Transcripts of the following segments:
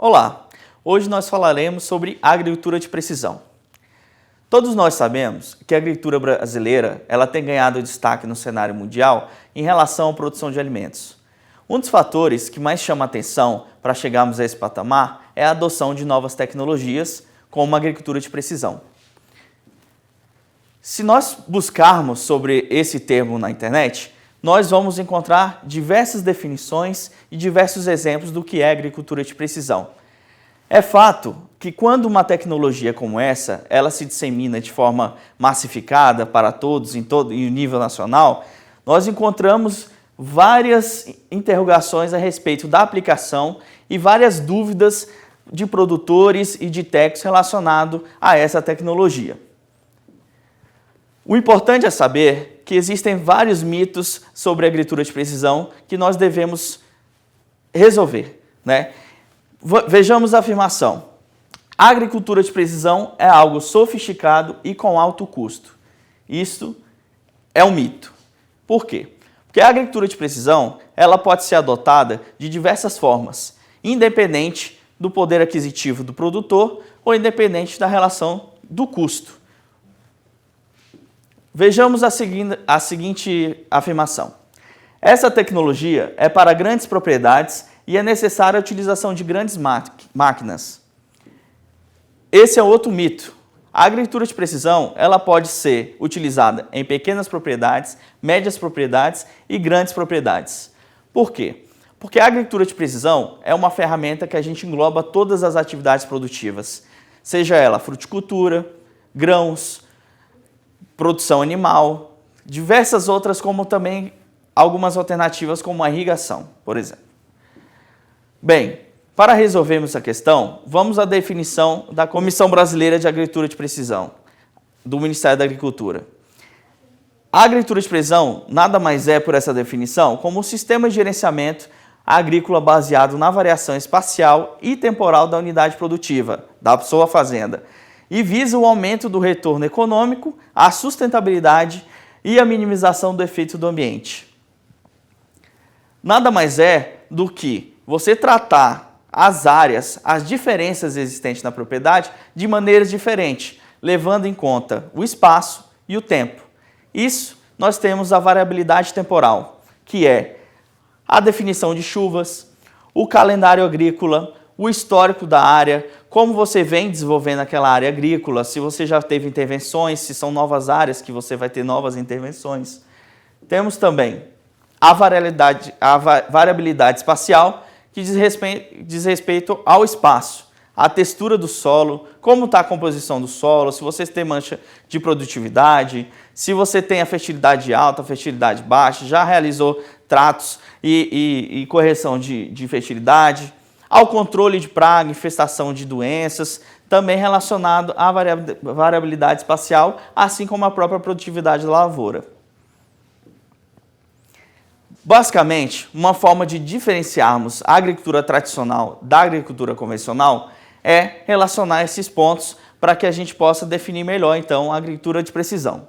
Olá! Hoje nós falaremos sobre agricultura de precisão. Todos nós sabemos que a agricultura brasileira ela tem ganhado destaque no cenário mundial em relação à produção de alimentos. Um dos fatores que mais chama a atenção para chegarmos a esse patamar é a adoção de novas tecnologias, como a agricultura de precisão. Se nós buscarmos sobre esse termo na internet, nós vamos encontrar diversas definições e diversos exemplos do que é agricultura de precisão. É fato que quando uma tecnologia como essa, ela se dissemina de forma massificada para todos em nível nacional, nós encontramos várias interrogações a respeito da aplicação e várias dúvidas de produtores e de técnicos relacionados a essa tecnologia. O importante é saber que existem vários mitos sobre a agricultura de precisão que nós devemos resolver, né? Vejamos a afirmação. A agricultura de precisão é algo sofisticado e com alto custo. Isso é um mito. Por quê? Porque a agricultura de precisão ela pode ser adotada de diversas formas, independente do poder aquisitivo do produtor ou independente da relação do custo. Vejamos a seguinte afirmação. Essa tecnologia é para grandes propriedades e é necessária a utilização de grandes máquinas. Esse é outro mito. A agricultura de precisão ela pode ser utilizada em pequenas propriedades, médias propriedades e grandes propriedades. Por quê? Porque a agricultura de precisão é uma ferramenta que a gente engloba todas as atividades produtivas, seja ela fruticultura, grãos, produção animal, diversas outras, como também algumas alternativas como a irrigação, por exemplo. Bem, para resolvermos essa questão, vamos à definição da Comissão Brasileira de Agricultura de Precisão, do Ministério da Agricultura. A agricultura de precisão nada mais é, por essa definição, como um sistema de gerenciamento agrícola baseado na variação espacial e temporal da unidade produtiva, da sua fazenda, e visa o aumento do retorno econômico, a sustentabilidade e a minimização do efeito do ambiente. Nada mais é do que você tratar as áreas, as diferenças existentes na propriedade de maneiras diferentes, levando em conta o espaço e o tempo. Isso nós temos a variabilidade temporal, que é a definição de chuvas, o calendário agrícola, o histórico da área, como você vem desenvolvendo aquela área agrícola, se você já teve intervenções, se são novas áreas que você vai ter novas intervenções. Temos também a variabilidade espacial, que diz respeito ao espaço, a textura do solo, como está a composição do solo, se você tem mancha de produtividade, se você tem a fertilidade alta, a fertilidade baixa, já realizou tratos e correção de fertilidade, ao controle de praga, infestação de doenças, também relacionado à variabilidade espacial, assim como a própria produtividade da lavoura. Basicamente, uma forma de diferenciarmos a agricultura tradicional da agricultura convencional é relacionar esses pontos para que a gente possa definir melhor, então, a agricultura de precisão.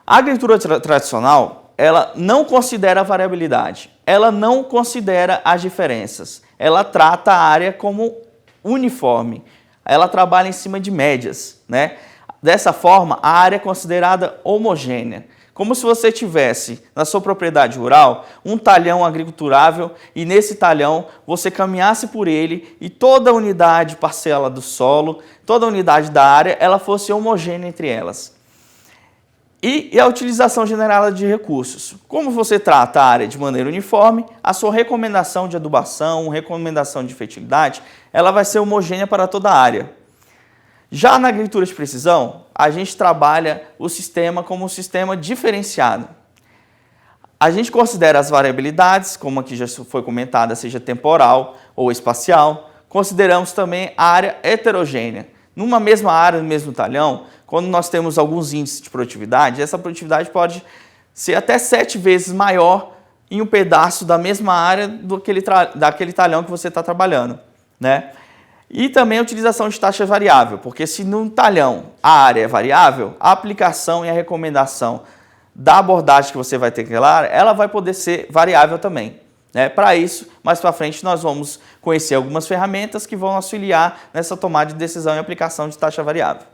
A agricultura tradicional, ela não considera a variabilidade, ela não considera as diferenças, ela trata a área como uniforme, ela trabalha em cima de médias, né? Dessa forma, a área é considerada homogênea, como se você tivesse na sua propriedade rural um talhão agriculturável e nesse talhão você caminhasse por ele e toda a unidade parcela do solo, toda a unidade da área, ela fosse homogênea entre elas. E a utilização generada de recursos. Como você trata a área de maneira uniforme, a sua recomendação de adubação, recomendação de fertilidade, ela vai ser homogênea para toda a área. Já na agricultura de precisão, a gente trabalha o sistema como um sistema diferenciado. A gente considera as variabilidades, como aqui já foi comentada, seja temporal ou espacial. Consideramos também a área heterogênea. Numa mesma área, no mesmo talhão, quando nós temos alguns índices de produtividade, essa produtividade pode ser até 7 vezes maior em um pedaço da mesma área daquele talhão que você está trabalhando, né? E também a utilização de taxa variável, porque se num talhão a área é variável, a aplicação e a recomendação da abordagem que você vai ter naquela área, ela vai poder ser variável também. Para isso, mais para frente, nós vamos conhecer algumas ferramentas que vão auxiliar nessa tomada de decisão e aplicação de taxa variável.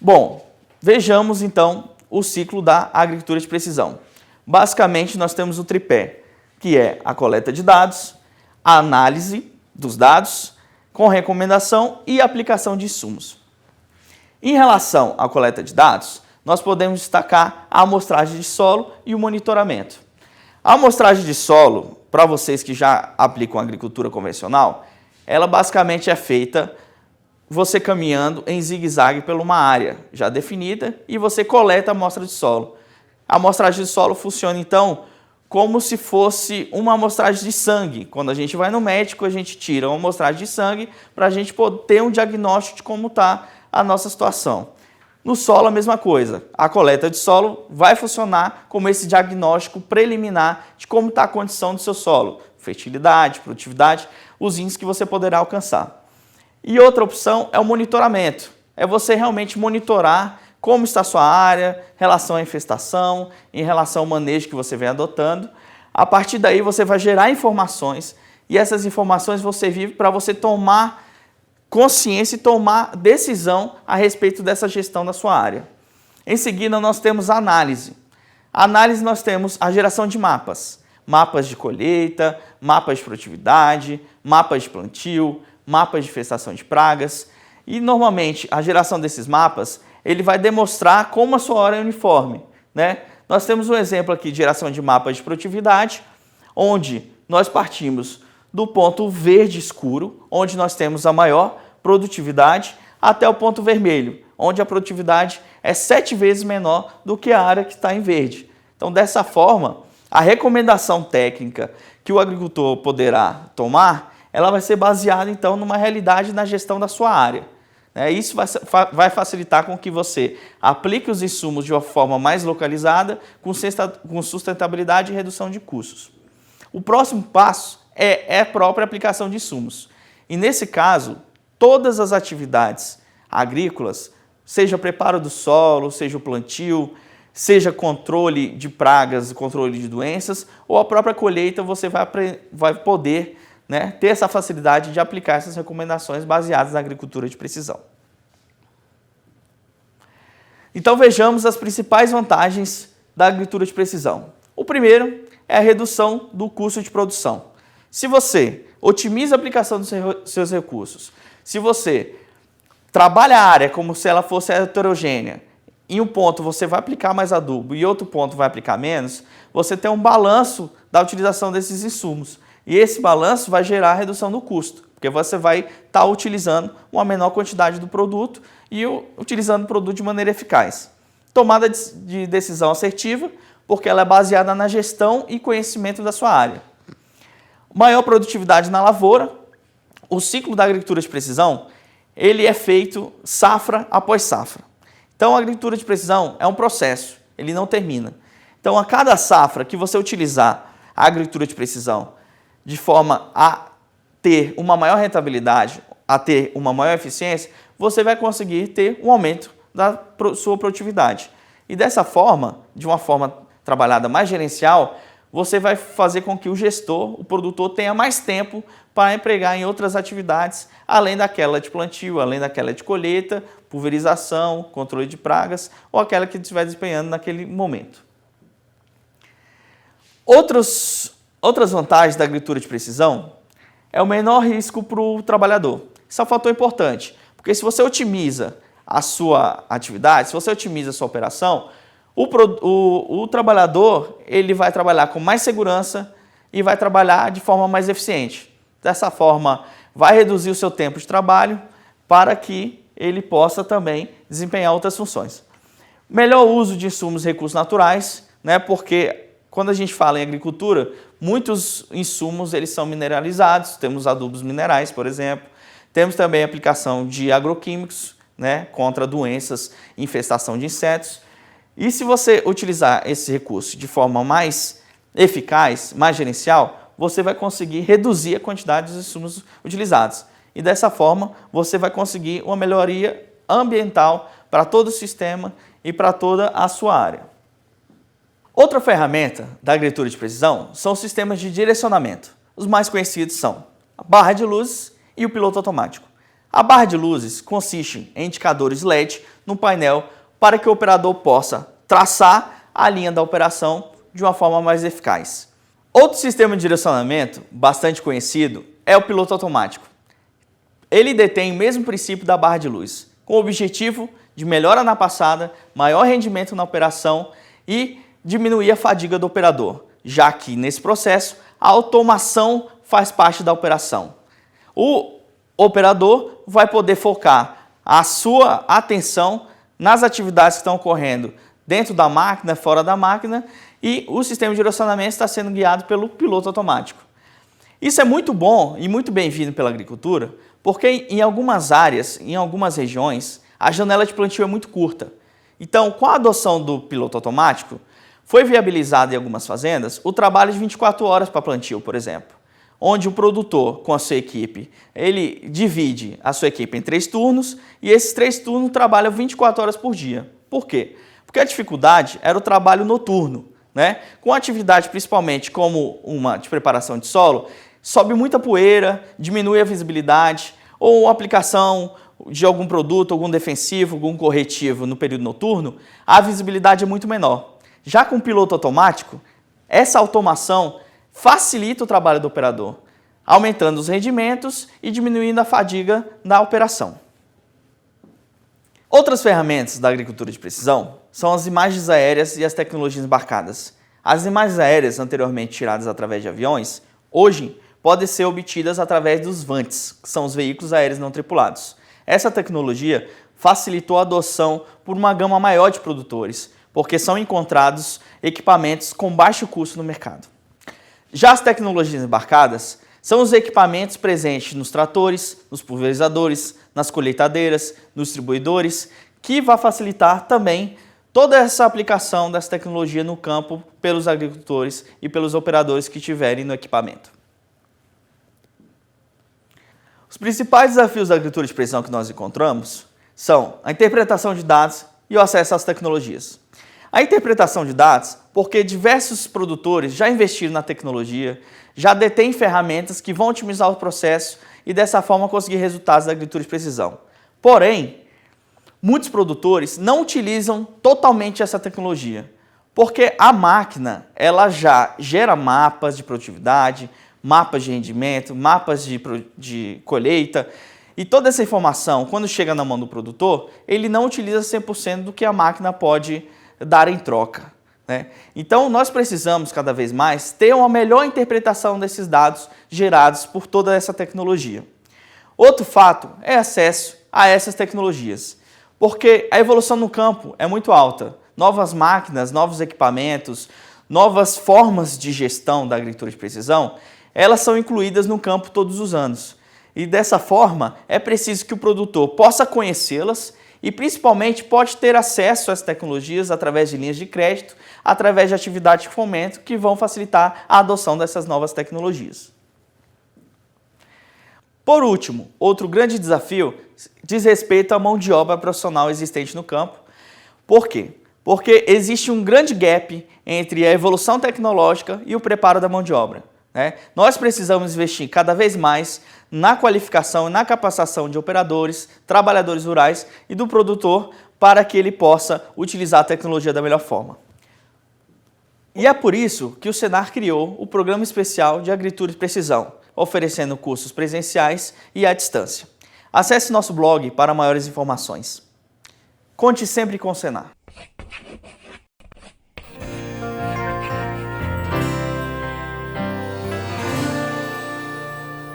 Bom, vejamos então o ciclo da agricultura de precisão. Basicamente, nós temos o tripé, que é a coleta de dados, a análise dos dados, com recomendação e aplicação de insumos. Em relação à coleta de dados, nós podemos destacar a amostragem de solo e o monitoramento. A amostragem de solo, para vocês que já aplicam agricultura convencional, ela basicamente é feita você caminhando em zigue-zague por uma área já definida e você coleta a amostra de solo. A amostragem de solo funciona, então, como se fosse uma amostragem de sangue. Quando a gente vai no médico, a gente tira uma amostragem de sangue para a gente poder ter um diagnóstico de como está a nossa situação. No solo, a mesma coisa. A coleta de solo vai funcionar como esse diagnóstico preliminar de como está a condição do seu solo. Fertilidade, produtividade, os índices que você poderá alcançar. E outra opção é o monitoramento. É você realmente monitorar como está a sua área, em relação à infestação, em relação ao manejo que você vem adotando. A partir daí, você vai gerar informações e essas informações vão servir para você tomar consciência e tomar decisão a respeito dessa gestão da sua área. Em seguida, nós temos a análise. A análise, nós temos a geração de mapas. Mapas de colheita, mapas de produtividade, mapas de plantio, mapas de infestação de pragas. E, normalmente, a geração desses mapas, ele vai demonstrar como a sua área é uniforme, Nós temos um exemplo aqui de geração de mapas de produtividade, onde nós partimos do ponto verde escuro, onde nós temos a maior produtividade, até o ponto vermelho, onde a produtividade é 7 vezes menor do que a área que está em verde. Então, dessa forma, a recomendação técnica que o agricultor poderá tomar, ela vai ser baseada, então, numa realidade na gestão da sua área. Isso vai facilitar com que você aplique os insumos de uma forma mais localizada, com sustentabilidade e redução de custos. O próximo passo é a própria aplicação de insumos. E nesse caso, todas as atividades agrícolas, seja preparo do solo, seja o plantio, seja controle de pragas, controle de doenças, ou a própria colheita, você vai poder ter essa facilidade de aplicar essas recomendações baseadas na agricultura de precisão. Então vejamos as principais vantagens da agricultura de precisão. O primeiro é a redução do custo de produção. Se você otimiza a aplicação dos seus recursos, se você trabalha a área como se ela fosse heterogênea, em um ponto você vai aplicar mais adubo e em outro ponto vai aplicar menos, você tem um balanço da utilização desses insumos. E esse balanço vai gerar redução do custo, porque você vai estar utilizando uma menor quantidade do produto e utilizando o produto de maneira eficaz. Tomada de decisão assertiva, porque ela é baseada na gestão e conhecimento da sua área. Maior produtividade na lavoura. O ciclo da agricultura de precisão, ele é feito safra após safra. Então, a agricultura de precisão é um processo, ele não termina. Então, a cada safra que você utilizar a agricultura de precisão de forma a ter uma maior rentabilidade, a ter uma maior eficiência, você vai conseguir ter um aumento da sua produtividade. E dessa forma, de uma forma trabalhada mais gerencial, você vai fazer com que o gestor, o produtor, tenha mais tempo para empregar em outras atividades, além daquela de plantio, além daquela de colheita, pulverização, controle de pragas, ou aquela que estiver desempenhando naquele momento. Outras vantagens da agricultura de precisão é o menor risco para o trabalhador. Isso é um fator importante, porque se você otimiza a sua atividade, se você otimiza a sua operação, o trabalhador ele vai trabalhar com mais segurança e vai trabalhar de forma mais eficiente. Dessa forma, vai reduzir o seu tempo de trabalho para que ele possa também desempenhar outras funções. Melhor uso de insumos e recursos naturais, porque quando a gente fala em agricultura, muitos insumos eles são mineralizados, temos adubos minerais, por exemplo, temos também a aplicação de agroquímicos, contra doenças e infestação de insetos. E se você utilizar esse recurso de forma mais eficaz, mais gerencial, você vai conseguir reduzir a quantidade dos insumos utilizados. E dessa forma, você vai conseguir uma melhoria ambiental para todo o sistema e para toda a sua área. Outra ferramenta da agricultura de precisão são os sistemas de direcionamento. Os mais conhecidos são a barra de luzes e o piloto automático. A barra de luzes consiste em indicadores LED no painel para que o operador possa traçar a linha da operação de uma forma mais eficaz. Outro sistema de direcionamento bastante conhecido é o piloto automático. Ele detém o mesmo princípio da barra de luz, com o objetivo de melhora na passada, maior rendimento na operação e diminuir a fadiga do operador, já que nesse processo a automação faz parte da operação. O operador vai poder focar a sua atenção nas atividades que estão ocorrendo dentro da máquina, fora da máquina, e o sistema de direcionamento está sendo guiado pelo piloto automático. Isso é muito bom e muito bem-vindo pela agricultura, porque em algumas áreas, em algumas regiões, a janela de plantio é muito curta. Então, com a adoção do piloto automático, foi viabilizado em algumas fazendas o trabalho de 24 horas para plantio, por exemplo, onde o produtor, com a sua equipe, ele divide a sua equipe em 3 turnos e esses 3 turnos trabalham 24 horas por dia. Por quê? Porque a dificuldade era o trabalho noturno, né? Com atividade principalmente como uma de preparação de solo, sobe muita poeira, diminui a visibilidade, ou a aplicação de algum produto, algum defensivo, algum corretivo no período noturno, a visibilidade é muito menor. Já com o piloto automático, essa automação facilita o trabalho do operador, aumentando os rendimentos e diminuindo a fadiga na operação. Outras ferramentas da agricultura de precisão são as imagens aéreas e as tecnologias embarcadas. As imagens aéreas anteriormente tiradas através de aviões, hoje podem ser obtidas através dos VANTs, que são os veículos aéreos não tripulados. Essa tecnologia facilitou a adoção por uma gama maior de produtores, porque são encontrados equipamentos com baixo custo no mercado. Já as tecnologias embarcadas são os equipamentos presentes nos tratores, nos pulverizadores, nas colheitadeiras, nos distribuidores, que vai facilitar também toda essa aplicação dessa tecnologia no campo pelos agricultores e pelos operadores que estiverem no equipamento. Os principais desafios da agricultura de precisão que nós encontramos são a interpretação de dados e o acesso às tecnologias. A interpretação de dados, porque diversos produtores já investiram na tecnologia, já detêm ferramentas que vão otimizar o processo e dessa forma conseguir resultados da agricultura de precisão. Porém, muitos produtores não utilizam totalmente essa tecnologia, porque a máquina ela já gera mapas de produtividade, mapas de rendimento, mapas de colheita, e toda essa informação, quando chega na mão do produtor, ele não utiliza 100% do que a máquina pode dar em troca, né? Então, nós precisamos cada vez mais ter uma melhor interpretação desses dados gerados por toda essa tecnologia. Outro fato é acesso a essas tecnologias, porque a evolução no campo é muito alta. Novas máquinas, novos equipamentos, novas formas de gestão da agricultura de precisão, elas são incluídas no campo todos os anos. E dessa forma, é preciso que o produtor possa conhecê-las e principalmente pode ter acesso às tecnologias através de linhas de crédito, através de atividades de fomento que vão facilitar a adoção dessas novas tecnologias. Por último, outro grande desafio diz respeito à mão de obra profissional existente no campo. Por quê? Porque existe um grande gap entre a evolução tecnológica e o preparo da mão de obra, né? Nós precisamos investir cada vez mais na qualificação e na capacitação de operadores, trabalhadores rurais e do produtor para que ele possa utilizar a tecnologia da melhor forma. E é por isso que o Senar criou o Programa Especial de Agricultura de Precisão, oferecendo cursos presenciais e à distância. Acesse nosso blog para maiores informações. Conte sempre com o Senar.